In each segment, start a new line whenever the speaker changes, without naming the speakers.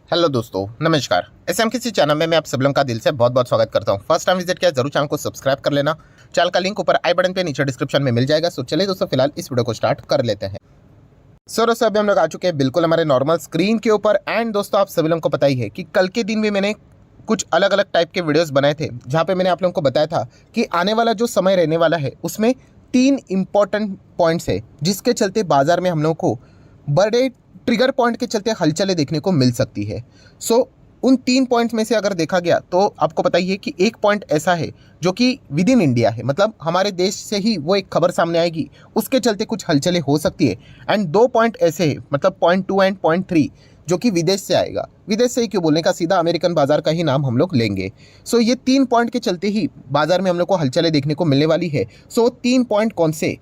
Hello दोस्तों, नमस्कार। SMKC channel में मैं आप सब लोगों का दिल से बहुत बहुत स्वागत करता हूं। फर्स्ट टाइम विजिट किया जरूर चैनल को सब्सक्राइब कर लेना। चैनल का लिंक ऊपर आई बटन पे नीचे डिस्क्रिप्शन में मिल जाएगा। सो चलिए दोस्तों, फिलहाल इस वीडियो को स्टार्ट कर लेते हैं। सो दोस्तों, अभी हम लोग आ चुके हैं बिल्कुल हमारे नॉर्मल स्क्रीन के ऊपर। एंड दोस्तों, आप सभी लोगों को पता ही है कि कल के दिन भी मैंने कुछ अलग अलग टाइप के वीडियोस बनाए थे, जहाँ पे मैंने आप लोगों को बताया था कि आने वाला जो समय रहने वाला है उसमें 3 इंपॉर्टेंट पॉइंट्स है, जिसके चलते बाजार में हम लोगों को बड़े ट्रिगर पॉइंट के चलते हलचलें देखने को मिल सकती है। सो उन 3 पॉइंट्स में से अगर देखा गया तो आपको पता ही है कि एक पॉइंट ऐसा है जो कि विद इन इंडिया है, मतलब हमारे देश से ही वो एक खबर सामने आएगी, उसके चलते कुछ हलचलें हो सकती है। एंड 2 पॉइंट ऐसे हैं, मतलब पॉइंट 2 एंड पॉइंट 3, जो कि विदेश से आएगा। विदेश से ही क्यों बोलने का, सीधा अमेरिकन बाजार का ही नाम हम लोग लेंगे। सो ये 3 पॉइंट के चलते ही बाजार में हम लोग को हलचलें देखने को मिलने वाली है। सो 3 पॉइंट कौन से,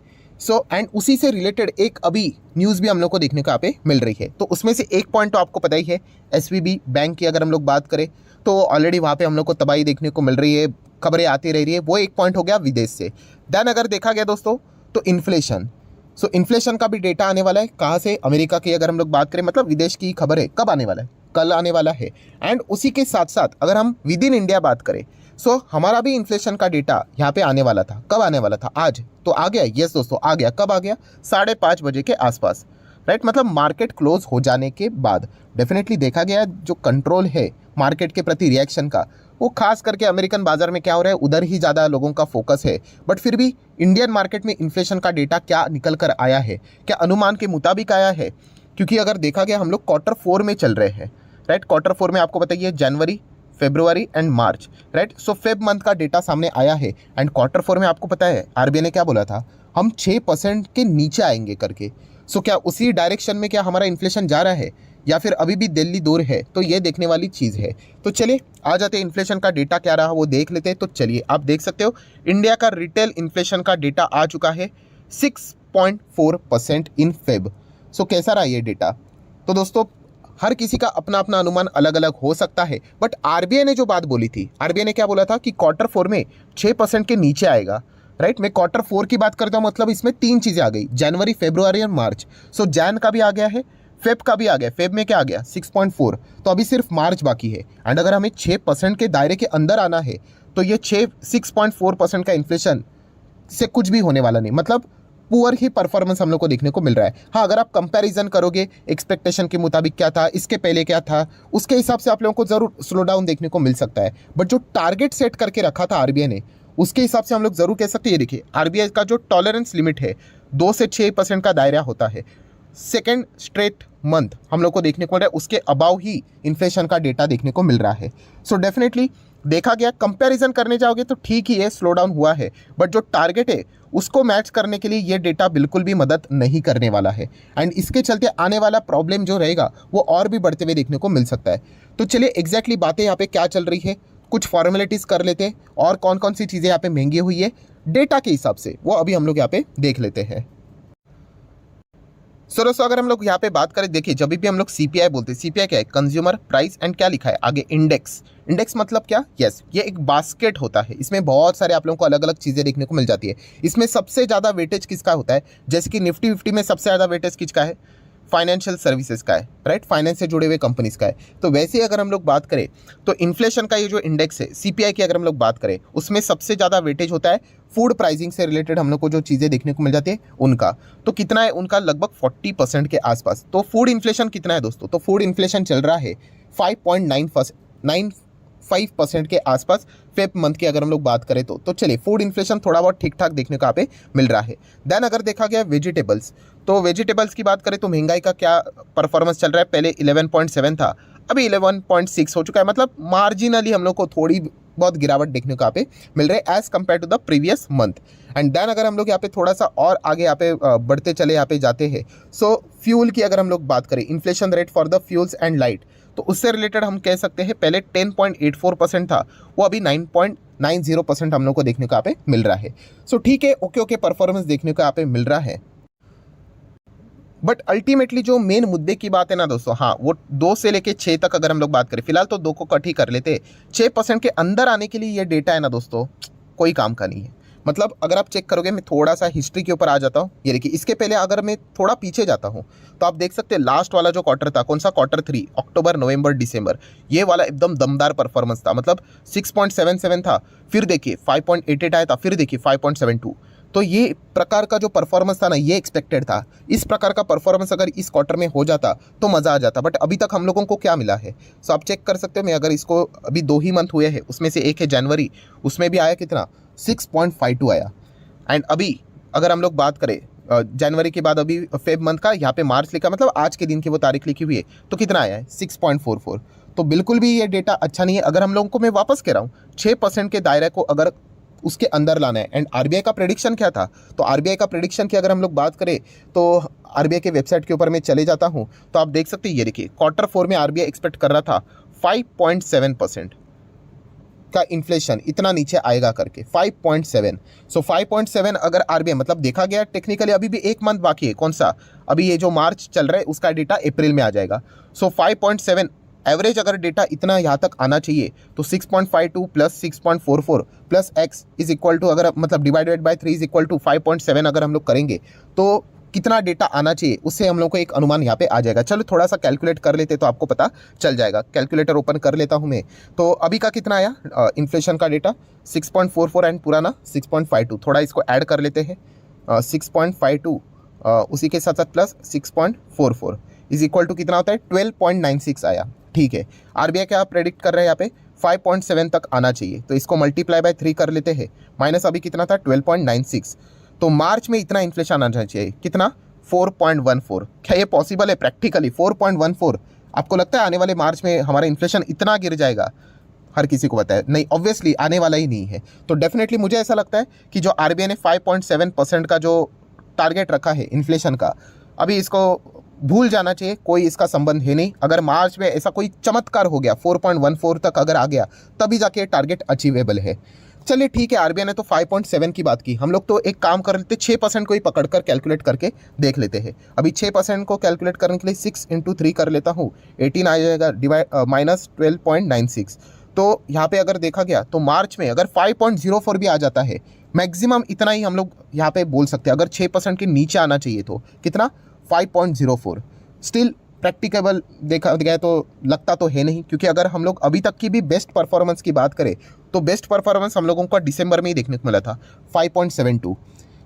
एंड उसी से रिलेटेड एक अभी न्यूज़ भी हम लोग को देखने को यहाँ पे मिल रही है। तो उसमें से एक पॉइंट तो आपको पता ही है, एसवीबी बैंक की अगर हम लोग बात करें तो ऑलरेडी वहाँ पे हम लोग को तबाही देखने को मिल रही है, खबरें आती रह रही है। वो एक पॉइंट हो गया विदेश से। देन अगर देखा गया दोस्तों तो इन्फ्लेशन। इन्फ्लेशन का भी डेटा आने वाला है। कहाँ से? अमेरिका की अगर हम लोग बात करें, मतलब विदेश की खबर है, कब आने वाला है? कल आने वाला है। एंड उसी के साथ साथ अगर हम विद इन इंडिया बात करें, हमारा भी इन्फ्लेशन का डेटा यहाँ पे आने वाला था। कब आने वाला था? आज तो आ गया। यस दोस्तों, आ गया। कब आ गया? 5:30 बजे के आसपास, राइट। मतलब मार्केट क्लोज हो जाने के बाद डेफिनेटली देखा गया जो कंट्रोल है मार्केट के प्रति रिएक्शन का, वो खास करके अमेरिकन बाजार में क्या हो रहा है, उधर ही ज़्यादा लोगों का फोकस है। बट फिर भी इंडियन मार्केट में इन्फ्लेशन का डेटा क्या निकल कर आया है, क्या अनुमान के मुताबिक आया है? क्योंकि अगर देखा गया हम लोग Q4 में चल रहे हैं, राइट। Q4 में आपको बताइए जनवरी, फरवरी and March, right. Feb month का डेटा सामने आया है। एंड Q4 में आपको पता है आरबीआई ने क्या बोला था, हम 6% के नीचे आएंगे करके। क्या उसी डायरेक्शन में क्या हमारा इन्फ्लेशन जा रहा है, या फिर अभी भी दिल्ली दूर है? तो ये देखने वाली चीज़ है। तो चलिए आ जाते हैं, इन्फ्लेशन का डेटा क्या रहा वो देख लेते हैं। तो चलिए, आप देख सकते हो इंडिया का रिटेल इन्फ्लेशन का डेटा आ चुका है 6.4% इन फेब। कैसा रहा ये डेटा? तो दोस्तों, हर किसी का अपना अपना अनुमान अलग अलग हो सकता है। बट आरबीआई ने जो बात बोली थी, आरबीआई ने क्या बोला था कि Q4 में 6% के नीचे आएगा, राइट। मैं Q4 की बात करता हूँ, मतलब इसमें 3 चीज़ें आ गई, जनवरी, फरवरी और मार्च। जैन का भी आ गया है, फेब का भी आ गया। फेब में क्या आ गया? 6.4। तो अभी सिर्फ मार्च बाकी है। एंड अगर हमें 6% के दायरे के अंदर आना है तो ये 6.4% का इन्फ्लेशन से कुछ भी होने वाला नहीं, मतलब पुअर ही परफॉर्मेंस हम लोग को देखने को मिल रहा है। हाँ, अगर आप कंपैरिजन करोगे एक्सपेक्टेशन के मुताबिक क्या था, इसके पहले क्या था, उसके हिसाब से आप लोगों को जरूर स्लो डाउन देखने को मिल सकता है। बट जो टारगेट सेट करके रखा था आरबीआई ने, उसके हिसाब से हम लोग जरूर कह सकते हैं। ये देखिए, आरबीआई का जो टॉलरेंस लिमिट है 2 से 6% का दायरा होता है। सेकेंड स्ट्रेट मंथ हम लोग को देखने को मिल रहा है, उसके अबाव ही इन्फ्लेशन का डेटा देखने को मिल रहा है। डेफिनेटली देखा गया, कंपैरिजन करने जाओगे तो ठीक ही है, स्लो डाउन हुआ है। बट जो टारगेट है उसको मैच करने के लिए ये डेटा बिल्कुल भी मदद नहीं करने वाला है। एंड इसके चलते आने वाला प्रॉब्लम जो रहेगा वो और भी बढ़ते हुए देखने को मिल सकता है। तो चलिए एग्जैक्टली बातें यहाँ पे क्या चल रही है, कुछ फॉर्मेलिटीज़ कर लेते हैं, और कौन कौन सी चीज़ें यहाँ पे महंगी हुई है डेटा के हिसाब से, वो अभी हम लोग यहाँ पे देख लेते हैं। दोस्तों, अगर हम लोग यहाँ पे बात करें, देखिए जब भी हम लोग सीपीआई बोलते हैं, सीपीआई क्या है? कंज्यूमर प्राइस एंड क्या लिखा है आगे? इंडेक्स। इंडेक्स मतलब क्या? यस, ये एक बास्केट होता है। इसमें बहुत सारे आप लोगों को अलग अलग चीज़ें देखने को मिल जाती है। इसमें सबसे ज़्यादा वेटेज किसका होता है? जैसे कि निफ्टी 50 में सबसे ज़्यादा वेटेज किसका है? फाइनेंशियल सर्विसेज का है, राइट। फाइनेंस से जुड़े हुए कंपनीज का है। तो वैसे अगर हम लोग बात करें तो इन्फ्लेशन का ये जो इंडेक्स है सीपीआई की, अगर हम लोग बात करें, उसमें सबसे ज़्यादा वेटेज होता है फूड प्राइसिंग से रिलेटेड हम लोग को जो चीज़ें देखने को मिल जाती है उनका। तो कितना है उनका? लगभग 40% के आसपास। तो फूड इन्फ्लेशन कितना है दोस्तों? तो फूड इन्फ्लेशन चल रहा है 5.95% के आसपास फेब मंथ की अगर हम लोग बात करें तो चलिए, फूड इन्फ्लेशन थोड़ा बहुत ठीक ठाक देखने को यहाँ पे मिल रहा है। देन अगर देखा गया वेजिटेबल्स, तो वेजिटेबल्स की बात करें तो महंगाई का क्या परफॉर्मेंस चल रहा है? पहले 11.7 था, अभी 11.6 हो चुका है। मतलब मार्जिनली हम लोग को थोड़ी बहुत गिरावट देखने को यहाँ पे मिल रहा है as compared to the previous month. And then अगर हम लोग यहाँ पे थोड़ा सा और आगे यहाँ पे बढ़ते चले, यहाँ पे जाते हैं। फ्यूल की अगर हम लोग बात करें, inflation rate for the fuels and light, तो उससे रिलेटेड हम कह सकते हैं पहले 10.84% था, वो अभी 9.90% हम लोग को देखने को यहाँ पे मिल रहा है। ठीक है, ओके परफॉर्मेंस देखने को यहाँ पे मिल रहा है। बट अल्टीमेटली जो मेन मुद्दे की बात है ना दोस्तों, हाँ, वो 2 से लेके 6 तक अगर हम लोग बात करें, फिलहाल तो 2 को कट ही कर लेते। 6% के अंदर आने के लिए ये डेटा है ना दोस्तों, कोई काम का नहीं है। मतलब अगर आप चेक करोगे, मैं थोड़ा सा हिस्ट्री के ऊपर आ जाता हूँ। ये देखिए, इसके पहले अगर मैं थोड़ा पीछे जाता हूँ तो आप देख सकते हैं लास्ट वाला जो क्वार्टर था, कौन सा Q3, अक्टूबर, नवंबर, दिसंबर, ये वाला एकदम दमदार परफॉर्मेंस था। मतलब 6.77 था, फिर देखिए 5.88 आया था, फिर देखिए 5.72। तो ये प्रकार का जो परफॉर्मेंस था ना, ये एक्सपेक्टेड था। इस प्रकार का परफॉर्मेंस अगर इस क्वार्टर में हो जाता तो मज़ा आ जाता, बट अभी तक हम लोगों को क्या मिला है। सो आप चेक कर सकते हो। मैं अगर इसको, अभी 2 ही मंथ हुए हैं, उसमें से एक है जनवरी, उसमें भी आया कितना, 6.52 आया। एंड अभी अगर हम लोग बात करें जनवरी के बाद अभी फेब मंथ का, यहाँ पे मार्च लिखा, मतलब आज के दिन की वो तारीख लिखी हुई है, तो कितना आया है, 6.44। तो बिल्कुल भी ये डेटा अच्छा नहीं है। अगर हम लोगों को, मैं वापस कह रहा हूँ, 6% के दायरे को अगर उसके अंदर लाना है। एंड आरबीआई का प्रेडिक्शन क्या था, तो आरबीआई का प्रेडिक्शन की अगर हम लोग बात करें तो आरबीआई के वेबसाइट के ऊपर मैं चले जाता हूँ तो आप देख सकते हैं, ये देखिए Q4 में आरबीआई एक्सपेक्ट कर रहा था 5.7% का इन्फ्लेशन, इतना नीचे आएगा करके 5.7। सो 5.7 अगर आरबीआई, मतलब देखा गया टेक्निकली अभी भी 1 मंथ बाकी है, कौन सा, अभी ये जो मार्च चल रहा है उसका डेटा अप्रैल में आ जाएगा। सो 5.7 एवरेज अगर डेटा इतना यहाँ तक आना चाहिए तो 6.52 plus 6.44 plus x is equal to, अगर मतलब divided by 3 is equal to 5.7 अगर हम लोग करेंगे तो कितना डेटा आना चाहिए, उससे हम लोग को एक अनुमान यहाँ पे आ जाएगा। चलो थोड़ा सा कैलकुलेट कर लेते तो आपको पता चल जाएगा। कैलकुलेटर ओपन कर लेता हूँ मैं। तो अभी का कितना आया इन्फ्लेशन का डेटा, 6.44 एंड पुराना 6.52, थोड़ा इसको ऐड कर लेते हैं। 6.52 उसी के साथ साथ प्लस 6.44 इज इक्वल टू कितना होता है, 12.96 आया। ठीक है, आरबीआई क्या प्रेडिक्ट कर रहे हैं यहाँ पे, 5.7 तक आना चाहिए, तो इसको मल्टीप्लाई बाय 3 कर लेते हैं। माइनस अभी कितना था, 12.96। तो मार्च में इतना इन्फ्लेशन आना चाहिए, कितना, 4.14। क्या ये पॉसिबल है प्रैक्टिकली, 4.14? आपको लगता है आने वाले मार्च में हमारा इन्फ्लेशन इतना गिर जाएगा? हर किसी को पता है नहीं, ऑब्वियसली आने वाला ही नहीं है। तो डेफिनेटली मुझे ऐसा लगता है कि जो आरबीआई ने 5.7% का जो टारगेट रखा है इन्फ्लेशन का, अभी इसको भूल जाना चाहिए, कोई इसका संबंध है नहीं। अगर मार्च में ऐसा कोई चमत्कार हो गया, 4.14 तक अगर आ गया, तभी जाके टारगेट अचीवेबल है। चलिए ठीक है, आरबीआई ने तो 5.7 की बात की, हम लोग तो एक काम कर लेते, 6% को ही पकड़कर कैलकुलेट करके देख लेते हैं। अभी 6% को कैलकुलेट करने के लिए 6 × 3 कर लेता हूँ, 18 आ जाएगा, डिवाइड माइनस 12.96। तो यहाँ पे अगर देखा गया तो मार्च में अगर 5.04 भी आ जाता है, मैक्सिमम इतना ही हम लोग यहाँ पे बोल सकते हैं। अगर 6% के नीचे आना चाहिए तो कितना, 5.04। स्टिल प्रैक्टिकेबल देखा गया तो लगता तो है नहीं, क्योंकि अगर हम लोग अभी तक की भी बेस्ट परफॉर्मेंस की बात करें तो बेस्ट परफॉर्मेंस हम लोगों को दिसंबर में ही देखने को मिला था, 5.72।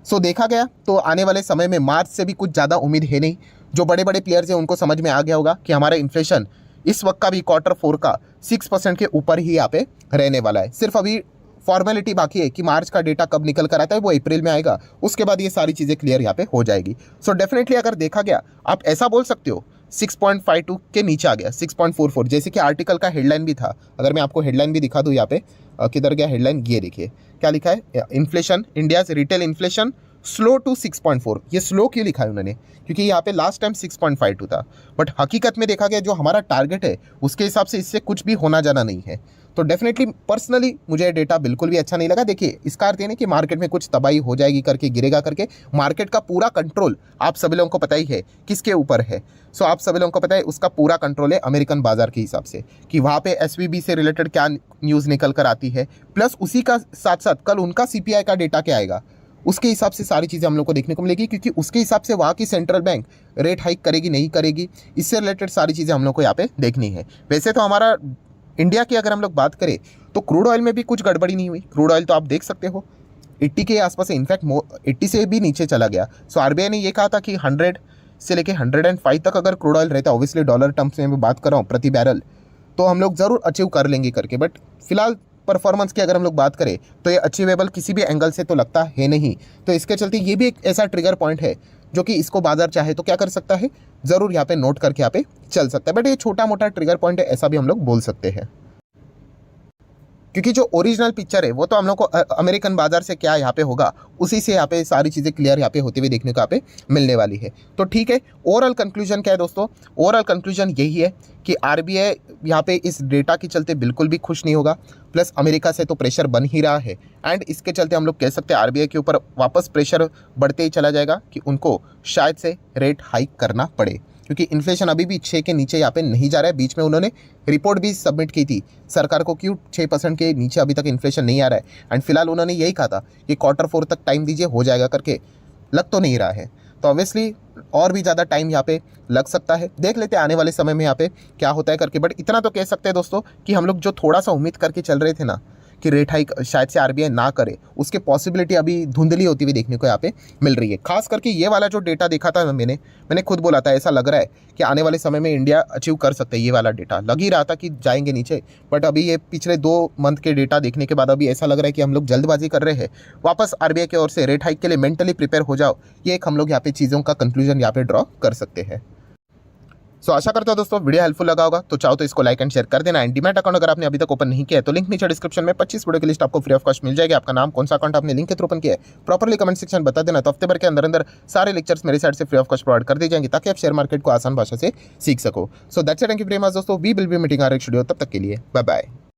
सो देखा गया तो आने वाले समय में मार्च से भी कुछ ज़्यादा उम्मीद है नहीं। जो बड़े बड़े प्लेयर्स हैं उनको समझ में आ गया होगा कि हमारा इन्फ्लेशन इस वक्त का भी Q4 का 6% के ऊपर ही यहाँ पे रहने वाला है। सिर्फ अभी फॉर्मेलिटी बाकी है कि मार्च का डेटा कब निकल कर आता है, वो अप्रैल में आएगा, उसके बाद ये सारी चीज़ें क्लियर यहाँ पे हो जाएगी। सो डेफिनेटली अगर देखा गया, आप ऐसा बोल सकते हो 6.52 के नीचे आ गया, 6.44, जैसे कि आर्टिकल का हेडलाइन भी था। अगर मैं आपको हेडलाइन भी दिखा दूँ यहाँ पे, किधर गया हेडलाइन, ये देखिए क्या लिखा है, inflation, India's retail inflation slow to 6.4। ये स्लो क्यों लिखा है उन्होंने, क्योंकि यहाँ पे लास्ट टाइम 6.52 था, बट हकीकत में देखा गया जो हमारा टारगेट है उसके हिसाब से इससे कुछ भी होना जाना नहीं है। तो डेफिनेटली पर्सनली मुझे डेटा बिल्कुल भी अच्छा नहीं लगा। देखिए, इसका अर्थ ये नहीं कि मार्केट में कुछ तबाही हो जाएगी करके, गिरेगा करके। मार्केट का पूरा कंट्रोल आप सभी लोगों को पता ही है किसके ऊपर है। सो आप सभी लोगों को पता है उसका पूरा कंट्रोल है अमेरिकन बाजार के हिसाब से, कि वहाँ पे एसवीबी से रिलेटेड क्या न्यूज़ निकल कर आती है, प्लस उसी का साथ साथ कल उनका सीपीआई का डेटा क्या आएगा, उसके हिसाब से सारी चीज़ें हम लोग को देखने को मिलेगी, क्योंकि उसके हिसाब से वहाँ की सेंट्रल बैंक रेट हाइक करेगी नहीं करेगी, इससे रिलेटेड सारी चीज़ें हम लोग को यहाँ पे देखनी है। वैसे तो हमारा इंडिया की अगर हम लोग बात करें तो क्रूड ऑयल में भी कुछ गड़बड़ी नहीं हुई। क्रूड ऑयल तो आप देख सकते हो 80 के आसपास है, इनफैक्ट 80 से भी नीचे चला गया। सो आरबीआई ने ये कहा था कि 100 से लेके 105 तक अगर क्रूड ऑयल रहता है, ऑब्वियसली डॉलर टर्म्स में मैं बात कर रहा हूँ प्रति बैरल, तो हम लोग ज़रूर अचीव कर लेंगे करके। बट फिलहाल परफॉर्मेंस की अगर हम लोग बात करें तो ये अचीवेबल किसी भी एंगल से तो लगता है नहीं। तो इसके चलते ये भी एक ऐसा ट्रिगर पॉइंट है जो कि इसको बाजार चाहे तो क्या कर सकता है, ज़रूर यहाँ पे नोट करके यहाँ पे चल सकता है। बट ये छोटा मोटा ट्रिगर पॉइंट है, ऐसा भी हम लोग बोल सकते हैं, क्योंकि जो ओरिजिनल पिक्चर है वो तो हम लोग को अमेरिकन बाजार से क्या यहाँ पे होगा, उसी से यहाँ पे सारी चीज़ें क्लियर यहाँ पे होते हुए देखने को यहाँ पे मिलने वाली है। तो ठीक है, ओवरऑल कंक्लूजन क्या है दोस्तों, ओवरऑल कंक्लूजन यही है कि आरबीआई यहाँ पे इस डेटा के चलते बिल्कुल भी खुश नहीं होगा, प्लस अमेरिका से तो प्रेशर बन ही रहा है, एंड इसके चलते हम लोग कह सकते हैं आरबीआई के ऊपर वापस प्रेशर बढ़ते ही चला जाएगा कि उनको शायद से रेट हाइक करना पड़े। क्योंकि इन्फ्लेशन अभी भी 6 के नीचे यहाँ पे नहीं जा रहा है। बीच में उन्होंने रिपोर्ट भी सबमिट की थी सरकार को, क्यों 6% के नीचे अभी तक इन्फ्लेशन नहीं आ रहा है। एंड फिलहाल उन्होंने यही कहा था कि Q4 तक टाइम दीजिए, हो जाएगा करके, लग तो नहीं रहा है। तो ऑब्वियसली और भी ज़्यादा टाइम यहाँ पे लग सकता है। देख लेते हैं आने वाले समय में यहाँ पे क्या होता है करके। बट इतना तो कह सकते हैं दोस्तों कि हम लोग जो थोड़ा सा उम्मीद करके चल रहे थे ना कि रेट हाइक शायद से आरबीआई ना करे, उसके पॉसिबिलिटी अभी धुंधली होती हुई देखने को यहाँ पे मिल रही है। खास करके ये वाला जो डेटा देखा था मैंने खुद बोला था, ऐसा लग रहा है कि आने वाले समय में इंडिया अचीव कर सकता है। ये वाला डेटा लग ही रहा था कि जाएंगे नीचे, बट अभी ये पिछले 2 मंथ के डेटा देखने के बाद अभी ऐसा लग रहा है कि हम लोग जल्दबाजी कर रहे हैं। वापस आरबीआई की ओर से रेट हाइक के लिए मेंटली प्रिपेयर हो जाओ, ये एक हम लोग यहाँ पे चीज़ों का कंक्लूजन यहाँ पे ड्रॉ कर सकते हैं। सो आशा करता हूं दोस्तों वीडियो हेल्पफुल लगा होगा। तो चाहो तो इसको लाइक एंड शेयर कर देना। एंड डीमैट अकाउंट अगर आपने अभी तक ओपन नहीं किया है तो लिंक नीचे डिस्क्रिप्शन में 25 वीडियो की लिस्ट आपको फ्री ऑफ कॉस्ट मिल जाएगी। आपका नाम, कौन सा अकाउंट आपने लिंक के थ्रू ओपन किया है, प्रॉपर्ली कमेंट सेक्शन बता देना। तो हफ्ते भर के अंदर सारे लेक्चर्स मेरे साइड से फ्री ऑफ कॉस्ट प्रोवाइड कर दी जाएंगे ताकि आप शेयर मार्केट को आसान भाषा से सीख सको। So that's it, thank you very much दोस्तों। We will be meeting our next video. तब तक के लिए बाय बाय।